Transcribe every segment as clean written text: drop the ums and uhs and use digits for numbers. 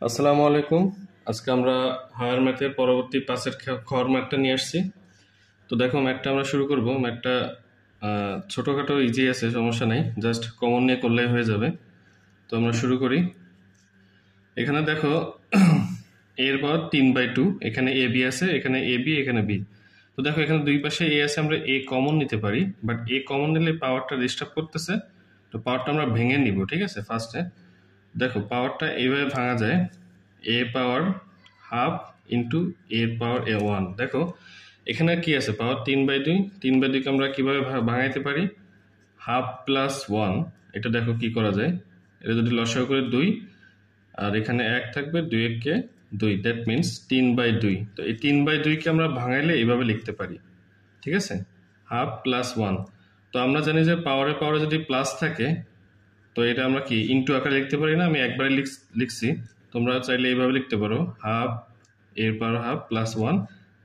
আসসালামু আলাইকুম। আজকে আমরা হায়ার ম্যাথের পরবর্তী পাঁচের খর ম্যাথটা নিয়ে আসছি। তো দেখো, ম্যাথটা আমরা শুরু করব। ম্যাথটা ছোটোখাটো ইজি আছে, সমস্যা নাই, জাস্ট কমন নিয়ে করলেই হয়ে যাবে। তো আমরা শুরু করি। এখানে দেখো এর পাওয়ার 3/2, এখানে এ বি আছে, এখানে এ বি, এখানে বি। তো দেখো এখানে দুই পাশে এ আছে, আমরা এ কমন নিতে পারি, বাট এ কমন নিলে পাওয়ারটা ডিস্টার্ব করতেছে। তো পাওয়ারটা আমরা ভেঙে নিব, ঠিক আছে। ফার্স্টে দেখো পাওয়ারটা এইভাবে ভাঙা যায়, এ পাওয়ার হাফ ইন্টু এ পাওয়ার এ ওয়ান। দেখো এখানে কি আছে, পাওয়ার 3/2। 3/2কে আমরা কিভাবে ভাঙাইতে পারি, হাফ প্লাস ওয়ান। এটা দেখো কি করা যায়, এটা যদি লসাগু করে 2, আর এখানে 1 থাকবে, 2 1-কে 2, দ্যাট মিনস 3/2। তো এই 3/2কে আমরা ভাঙাইলে এইভাবে লিখতে পারি, ঠিক আছে, হাফ প্লাস ওয়ান। তো আমরা জানি যে পাওয়ারে পাওয়ারে যদি প্লাস থাকে, তো এটা আমরা কি ইনটু আকারে লিখতে পারি না, আমি একবারে লিখছি। তোমরা চাইলে এইভাবে লিখতে পারো, হাফ এর পাওয়ার হাফ প্লাস ওয়ান,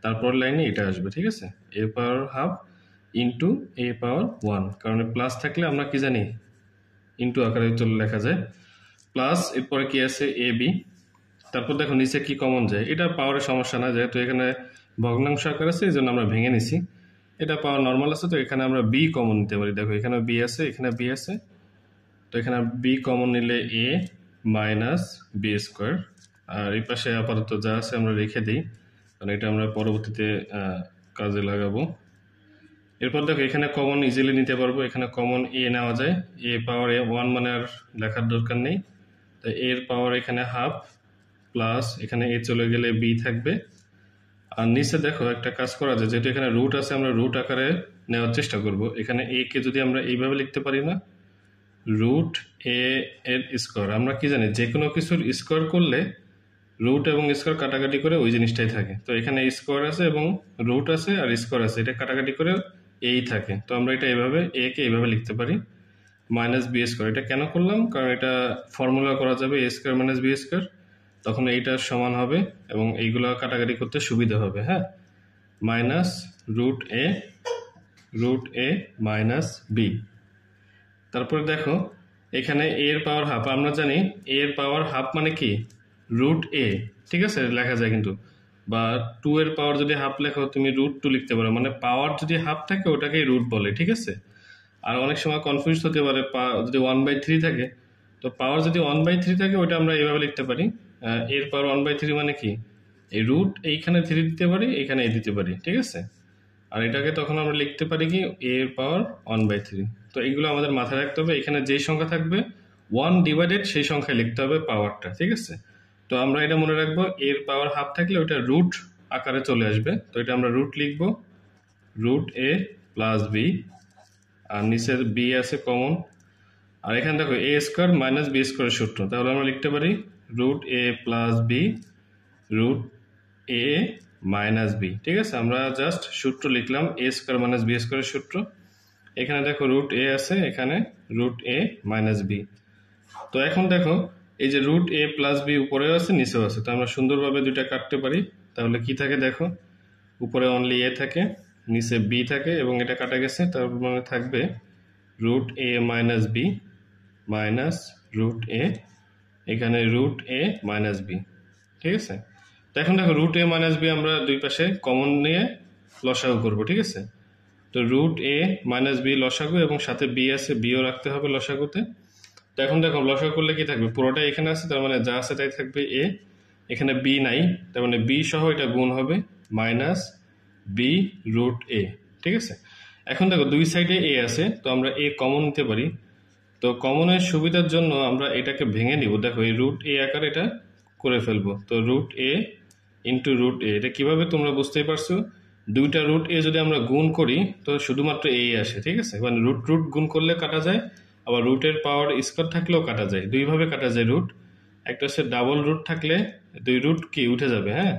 তারপর লাইনে এটা আসবে, ঠিক আছে, এ পাওয়ার হাফ ইন্টু এ পাওয়ার ওয়ান। কারণ প্লাস থাকলে আমরা কি জানি, ইনটু আকারে চলে লেখা যায়। প্লাস এরপরে কি আছে, এ বি। তারপর দেখো নিচে কি কমন যায়, এটা পাওয়ারের সমস্যা না, যেহেতু এখানে ভগ্নাংশ আকার আছে, এই জন্য আমরা ভেঙে নিছি। এটা পাওয়ার নর্মাল আছে, তো এখানে আমরা বি কমন নিতে পারি। দেখো এখানে বি আছে, এখানে বি আছে, তো এখানে বি কমন নিলে এ মাইনাস বি স্কোয়ার। আর এই পাশে আপাতত যা আছে আমরা রেখে দিই, কারণ এটা আমরা পরবর্তীতে কাজে লাগাবো। এরপর দেখো এখানে কমন ইজিলি নিতে পারবো, এখানে কমন এ নেওয়া যায়, এ পাওয়ার এ ওয়ান মানে আর লেখার দরকার নেই। তো এর পাওয়ার এখানে হাফ প্লাস এখানে এ চলে গেলে বি থাকবে। আর নিচে দেখো একটা কাজ করা যায়, যেহেতু এখানে রুট আছে, আমরা রুট আকারে নেওয়ার চেষ্টা করব। এখানে এ কে যদি আমরা এইভাবে লিখতে পারি না, রুট এ এর স্কোয়ার। আমরা কি জানি, যে কোনো কিছুর স্কোয়ার করলে রুট এবং স্কোয়ার কাটাকাটি করে ওই জিনিসটাই থাকে। তো এখানে স্কোয়ার আছে এবং রুট আছে আর স্কোয়ার আছে, এটা কাটাকাটি করে এই থাকে। তো আমরা এটা এইভাবে এ কে এইভাবে লিখতে পারি, মাইনাস বি স্কোয়ার। এটা কেন করলাম, কারণ এটা ফর্মুলা করা যাবে, এ স্কোয়ার মাইনাস বি স্কোয়ার, তখন এইটার সমান হবে এবং এইগুলো কাটাকাটি করতে সুবিধা হবে। হ্যাঁ, minus root A minus B. তারপরে দেখো এখানে এ এর পাওয়ার হাফ, আমরা জানি এ এর পাওয়ার হাফ মানে কি, রুট এ, ঠিক আছে, লেখা যায় কিন্তু। বা 2 এর পাওয়ার যদি হাফ লেখো, তুমি √2 লিখতে পারো, মানে পাওয়ার যদি হাফ থাকে ওটাকেই রুট বলে, ঠিক আছে। আর অনেক সময় কনফিউজ হতে পারে, যদি 1/3 থাকে, তো পাওয়ার যদি 1/3 থাকে ওটা আমরা এইভাবে লিখতে পারি, এর পাওয়ার 1/3 মানে কি, এই রুট এইখানে 3 দিতে পারি, এখানে এ দিতে পারি, ঠিক আছে। আর এটাকে তখন আমরা লিখতে পারি কি, এর পাওয়ার 1/3। তো এইগুলো আমাদের মাথায় রাখতে হবে, এখানে যেই সংখ্যা থাকবে 1 ডিভাইডেড সেই সংখ্যায় লিখতে হবে পাওয়ারটা, ঠিক আছে। তো আমরা এটা মনে রাখবো, এর পাওয়ার হাফ থাকলে ওটা রুট আকারে চলে আসবে, তো এটা আমরা রুট লিখবো, রুট এ প্লাস বি। আর নিচের বি আছে কমন। আর এখানে দেখো এ স্কোয়ার মাইনাস বি স্কোয়ারের সূত্র, তাহলে আমরা লিখতে পারি root A plus B root A minus B, ঠিক আছে। আমরা জাস্ট সূত্র লিখলাম, এ স্কোয়ার মাইনাস বি স্কোয়ারের সূত্র। এখানে দেখো রুট এ আছে, এখানে রুট এ মাইনাস বি। তো এখন দেখো এই যে রুট এ প্লাস বি উপরেও আছে নিচেও আছে, তো আমরা সুন্দরভাবে দুইটা কাটতে পারি। তাহলে কি থাকে দেখো, উপরে অনলি এ থাকে, নিচে বি থাকে, এবং এটা কাটা গেছে, তার মানে থাকবে root A minus B minus root এ, এখানে রুট এ মাইনাস বি, ঠিক আছে। তো এখন দেখো রুট এ মাইনাস বি আমরা দুই পাশে কমন নিয়ে লসাগু করব, ঠিক আছে। তো রুট এ মাইনাস বি লসাগু, এবং সাথে বি আছে, বিও রাখতে হবে লসাগুতে। তো এখন দেখো লসাগু করলে কি থাকবে, পুরোটাই এখানে আছে, তার মানে যা আছে তাই থাকবে এ, এখানে বি নাই, তার মানে বি সহ এটা গুণ হবে, মাইনাস বি রুট এ, ঠিক আছে। এখন দেখো দুই সাইডে এ আছে, তো আমরা এ কমন নিতে পারি। তো কমনের সুবিধার জন্য আমরা এটাকে ভেঙে নিব, দেখো এই রুট এ আকারে এটা করে ফেলবো। তো রুট এ ইন্টু রুট এ, এটা কিভাবে তোমরা বুঝতেই পারছো, দুইটা রুট এ যদি আমরা গুণ করি তো শুধুমাত্র এ আসে, ঠিক আছে। মানে রুট রুট গুণ করলে কাটা যায়, আবার রুটের পাওয়ার স্কোয়ার থাকলেও কাটা যায়, দুইভাবে কাটা যায় রুট। একটা হচ্ছে ডাবল রুট থাকলে দুই রুট কি উঠে যাবে, হ্যাঁ,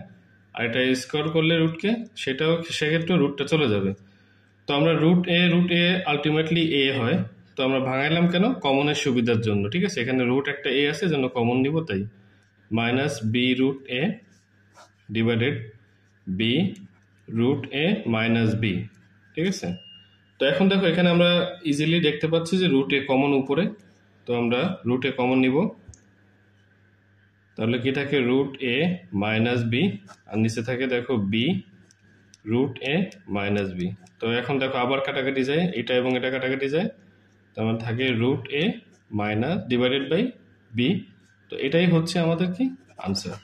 আর এটা স্কোয়ার করলে রুটকে, সেটাও সেক্ষেত্রে রুটটা চলে যাবে। তো আমরা রুট এ আলটিমেটলি এ হয়। তো আমরা ভাঙাইলাম কেন, কমনের সুবিধার জন্য, ঠিক আছে। এখানে রুট একটা এ আছে, জন্য কমন নিব, তাই minus B root A divided B root A minus B, ঠিক আছে। তো এখন দেখো এখানে আমরা ইজিলি দেখতে পাচ্ছি যে রুট এ কমন উপরে, তো আমরা রুট এ কমন নিব, তাহলে কি থাকে রুট এ মাইনাস বি, আর নিচে থাকে দেখো B root A minus B. তো এখন দেখো আবার কাটাকাটি যায়, এটা এবং এটা কাটাকাটি যায়, তার থাকে root A minus divided by B. তো এটাই হচ্ছে আমাদের কি আনসার।